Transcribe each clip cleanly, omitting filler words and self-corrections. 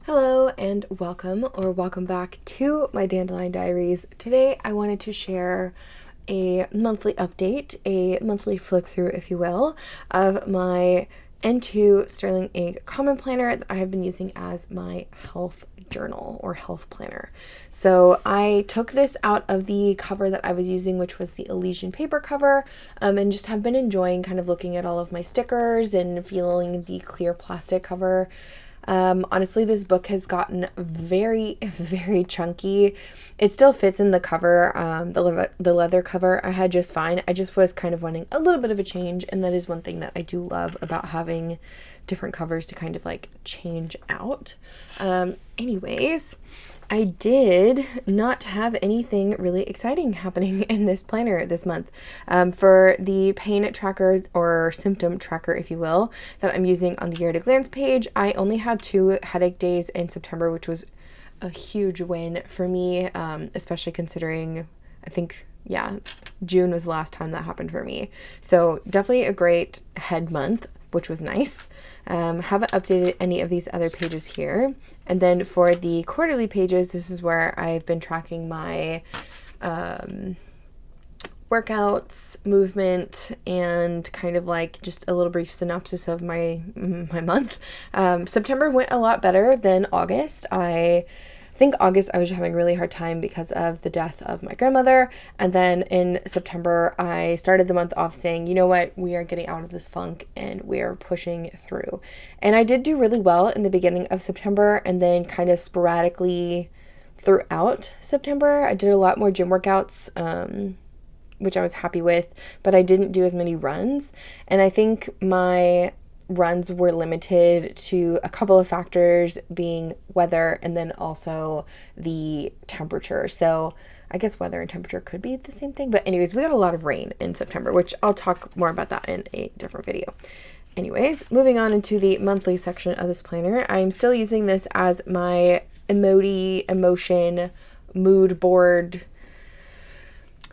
Hello and welcome back to my Dandelion Diaries. Today I wanted to share a monthly update, a monthly flip through, if you will, of my N2 Sterling Ink Common Planner that I have been using as my health journal or health planner. So I took this out of the cover that I was using, which was the Elysian paper cover, and just have been enjoying kind of looking at all of my stickers and feeling the clear plastic cover. Honestly, this book has gotten very, very chunky. It still fits in the cover, the leather cover I had just fine. I just was kind of wanting a little bit of a change, and that is one thing that I do love about having different covers to kind of like change out. Anyways, I did not have anything really exciting happening in this planner this month. For the pain tracker or symptom tracker, if you will, that I'm using on the Year at a Glance page, I only had 2 headache days in September, which was a huge win for me, especially considering, I think, June was the last time that happened for me. So definitely a great head month, which was nice. Haven't updated any of these other pages here. And then for the quarterly pages, this is where I've been tracking my workouts, movement, and kind of like just a little brief synopsis of my month. September went a lot better than August. I think August I was having a really hard time because of the death of my grandmother, and then in September I started the month off saying, you know what, we are getting out of this funk and we are pushing through. And I did do really well in the beginning of September, and then kind of sporadically throughout September I did a lot more gym workouts, which I was happy with, but I didn't do as many runs. And I think my runs were limited to a couple of factors, being weather and then also the temperature. So I guess weather and temperature could be the same thing, but anyways, we got a lot of rain in September, which I'll talk more about that in a different video. Anyways, moving on into the monthly section of this planner, I'm still using this as my emotion mood board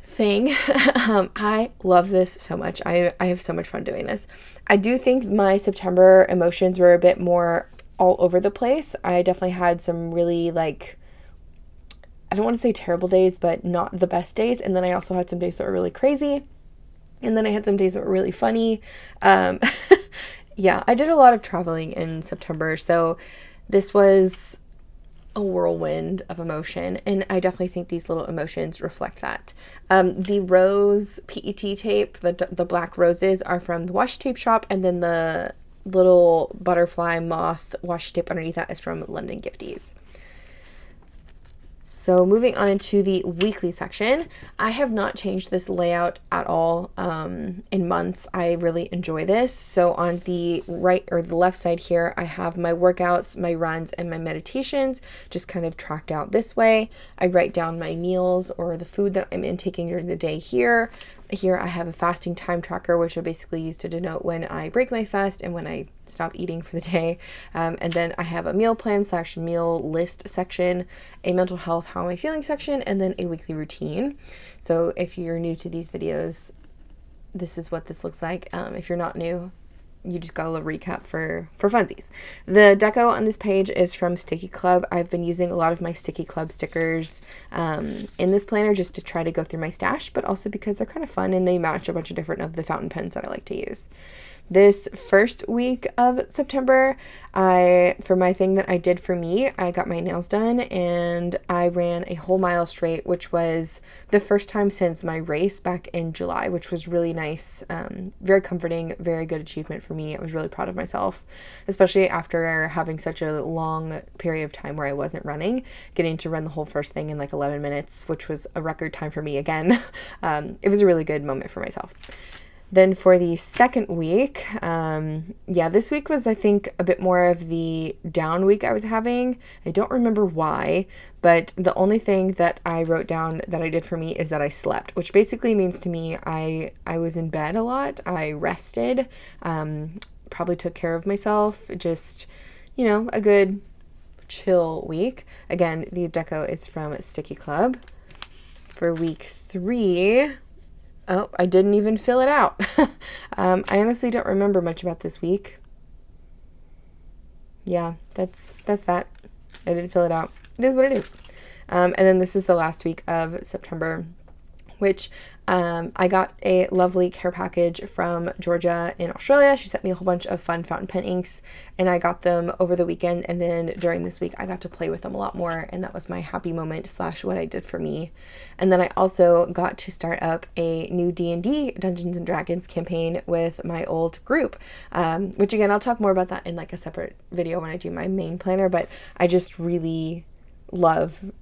thing. I love this so much. I have so much fun doing this. I do think my September emotions were a bit more all over the place. I definitely had some really, like, I don't want to say terrible days, but not the best days. And then I also had some days that were really crazy. And then I had some days that were really funny. Yeah, I did a lot of traveling in September. So this was a whirlwind of emotion, and I definitely think these little emotions reflect that. The rose PET tape, the black roses, are from the washi tape shop, and then the little butterfly moth washi tape underneath that is from London Gifties. So moving on into the weekly section, I have not changed this layout at all in months. I really enjoy this. So on the right or the left side here, I have my workouts, my runs, and my meditations just kind of tracked out this way. I write down my meals or the food that I'm intaking during the day here. Here I have a fasting time tracker, which I basically use to denote when I break my fast and when I stop eating for the day. And then I have a meal plan / meal list section, a mental health, how am I feeling section, and then a weekly routine. So if you're new to these videos, this is what this looks like. If you're not new, you just got a little recap for funsies. The deco on this page is from 𝗧sticky Club. I've been using a lot of my 𝗧sticky Club stickers in this planner just to try to go through my stash, but also because they're kind of fun and they match a bunch of different of the fountain pens that I like to use. This first week of September, for my thing that I did for me, I got my nails done and I ran a whole mile straight, which was the first time since my race back in July, which was really nice. Very comforting, very good achievement for me. I was really proud of myself, especially after having such a long period of time where I wasn't running. Getting to run the whole first thing in like 11 minutes, which was a record time for me again. It was a really good moment for myself. Then for the second week, this week was, I think, a bit more of the down week I was having. I don't remember why, but the only thing that I wrote down that I did for me is that I slept, which basically means to me I was in bed a lot. I rested, probably took care of myself, just, a good chill week. Again, the deco is from 𝗧sticky Club. For week 3... oh, I didn't even fill it out. I honestly don't remember much about this week. Yeah, that's that. I didn't fill it out. It is what it is. And then this is the last week of September, which I got a lovely care package from Georgia in Australia. She sent me a whole bunch of fun fountain pen inks, and I got them over the weekend, and then during this week I got to play with them a lot more, and that was my happy moment / what I did for me. And then I also got to start up a new D&D, Dungeons & Dragons campaign with my old group, which again, I'll talk more about that in like a separate video when I do my main planner, but I just really love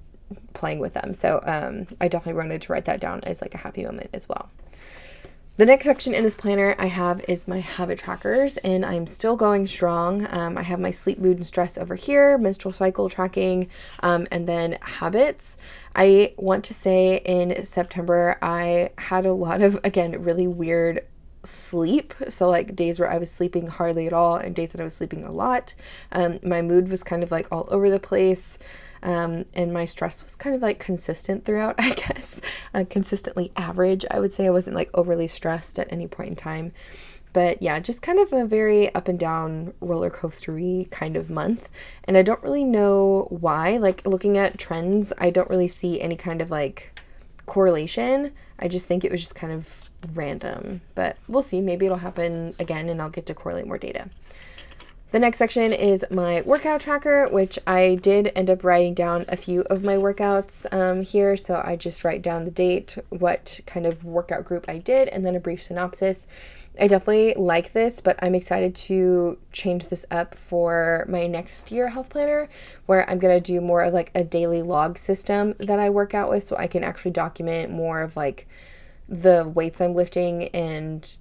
playing with them. So I definitely wanted to write that down as like a happy moment as well. The next section in this planner I have is my habit trackers, and I'm still going strong. I have my sleep, mood, and stress over here, menstrual cycle tracking, and then habits. I want to say in September I had a lot of, again, really weird sleep. So like days where I was sleeping hardly at all and days that I was sleeping a lot. My mood was kind of like all over the place. And my stress was kind of like consistent throughout, I guess, consistently average. I would say I wasn't like overly stressed at any point in time, but yeah, just kind of a very up and down roller coastery kind of month. And I don't really know why. Like looking at trends, I don't really see any kind of like correlation. I just think it was just kind of random, but we'll see. Maybe it'll happen again and I'll get to correlate more data. The next section is my workout tracker, which I did end up writing down a few of my workouts here. So I just write down the date, what kind of workout group I did, and then a brief synopsis. I definitely like this, but I'm excited to change this up for my next year health planner, where I'm going to do more of like a daily log system that I work out with, so I can actually document more of like the weights I'm lifting and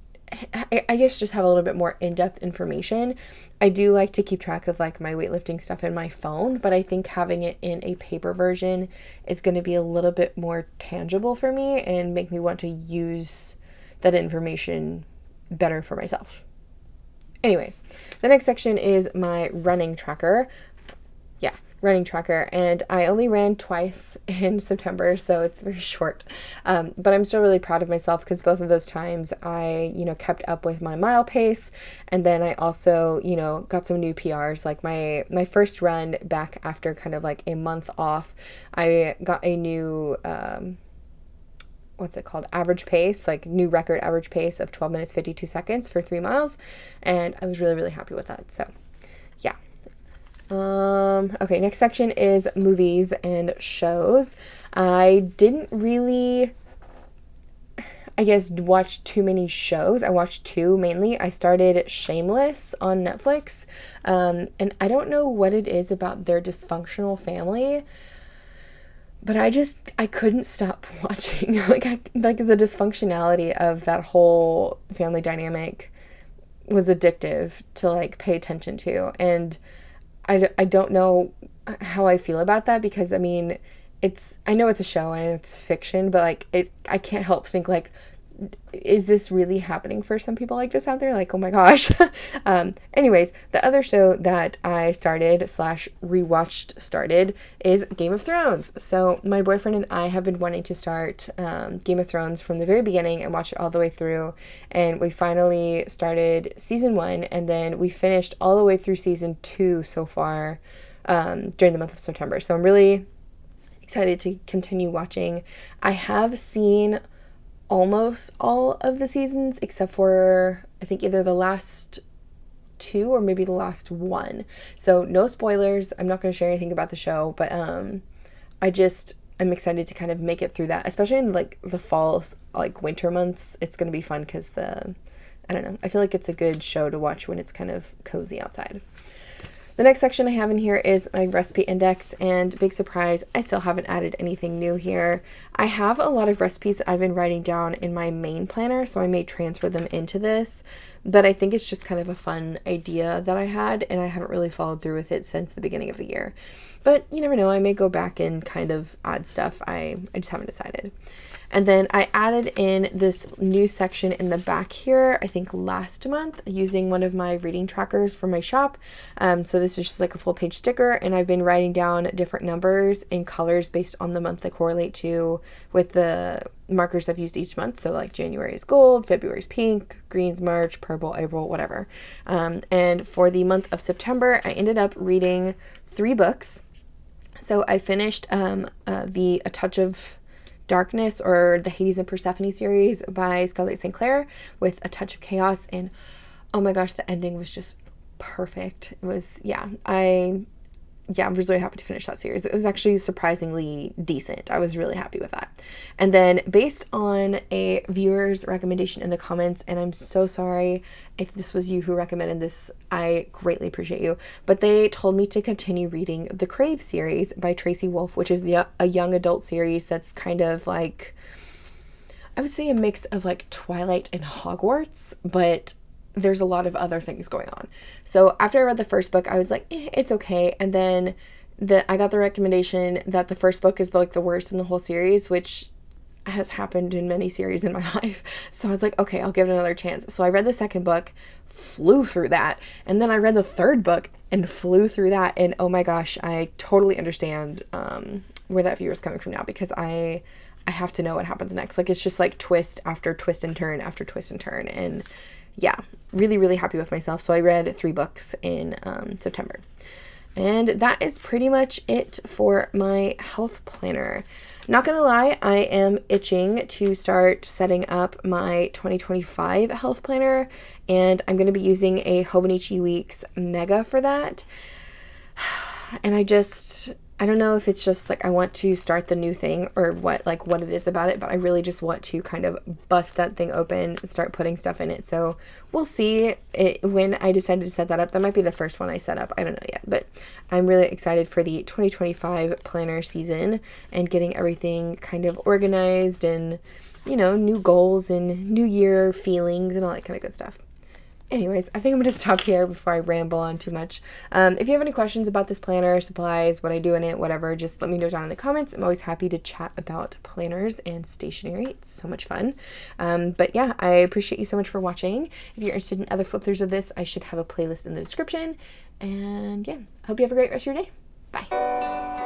I guess just have a little bit more in-depth information. I do like to keep track of like my weightlifting stuff in my phone, but I think having it in a paper version is going to be a little bit more tangible for me and make me want to use that information better for myself. Anyways, the next section is my running tracker. Running tracker, and I only ran twice in September, so it's very short, but I'm still really proud of myself because both of those times I kept up with my mile pace, and then I also got some new PRs. Like my first run back after kind of like a month off, I got a new average pace, like new record average pace of 12 minutes 52 seconds for 3 miles, and I was really, really happy with that. So yeah. Okay, next section is movies and shows. I didn't really, I guess, watch too many shows. I watched 2 mainly. I started Shameless on Netflix, and I don't know what it is about their dysfunctional family, but I couldn't stop watching. like the dysfunctionality of that whole family dynamic was addictive to like pay attention to, and I don't know how I feel about that because I mean, I know it's a show and it's fiction, but like I can't help think like, is this really happening for some people like this out there? Like, oh my gosh. Anyways, the other show that I started is Game of Thrones. So my boyfriend and I have been wanting to start Game of Thrones from the very beginning and watch it all the way through. And we finally started season 1, and then we finished all the way through season 2 so far during the month of September. So I'm really excited to continue watching. I have seen almost all of the seasons except for I think either the last 2 or maybe the last 1. So no spoilers. I'm not going to share anything about the show, but I'm excited to kind of make it through that, especially in like the fall, like winter months. It's going to be fun because I don't know, I feel like it's a good show to watch when it's kind of cozy outside. The next section I have in here is my recipe index, and big surprise, I still haven't added anything new here. I have a lot of recipes that I've been writing down in my main planner, so I may transfer them into this, but I think it's just kind of a fun idea that I had, and I haven't really followed through with it since the beginning of the year. But you never know, I may go back and kind of add stuff. I just haven't decided. And then I added in this new section in the back here, I think last month, using one of my reading trackers for my shop. So this is just like a full page sticker, and I've been writing down different numbers and colors based on the month they correlate to with the markers I've used each month. So like January is gold, February is pink, green's March, purple, April, whatever. And for the month of September, I ended up reading 3 books. So I finished the A Touch of Darkness, or the Hades and Persephone series by Scarlett St. Clair, with A Touch of Chaos, and oh my gosh, the ending was just perfect. It was, I was really happy to finish that series. It was actually surprisingly decent. I was really happy with that. And then, based on a viewer's recommendation in the comments, and I'm so sorry if this was you who recommended this, I greatly appreciate you, but they told me to continue reading the Crave series by Tracy Wolff, which is a young adult series that's kind of like, I would say a mix of like Twilight and Hogwarts, but there's a lot of other things going on. So after I read the first book, I was like, it's okay. And then I got the recommendation that the first book is like the worst in the whole series, which has happened in many series in my life. So I was like, okay, I'll give it another chance. So I read the second book, flew through that. And then I read the third book and flew through that. And oh my gosh, I totally understand where that viewer is coming from now, because I have to know what happens next. Like, it's just like twist after twist and turn after twist and turn. And yeah, really, really happy with myself. So I read 3 books in September. And that is pretty much it for my health planner. Not gonna lie, I am itching to start setting up my 2025 health planner, and I'm gonna be using a Hobonichi Weeks Mega for that. And I don't know if it's just like I want to start the new thing, or what it is about it, but I really just want to kind of bust that thing open and start putting stuff in it. So we'll see when I decided to set that up. That might be the first one I set up. I don't know yet, but I'm really excited for the 2025 planner season and getting everything kind of organized, and, you know, new goals and new year feelings and all that kind of good stuff. Anyways, I think I'm going to stop here before I ramble on too much. If you have any questions about this planner, supplies, what I do in it, whatever, just let me know down in the comments. I'm always happy to chat about planners and stationery. It's so much fun. But yeah, I appreciate you so much for watching. If you're interested in other flip-throughs of this, I should have a playlist in the description. And yeah, I hope you have a great rest of your day. Bye.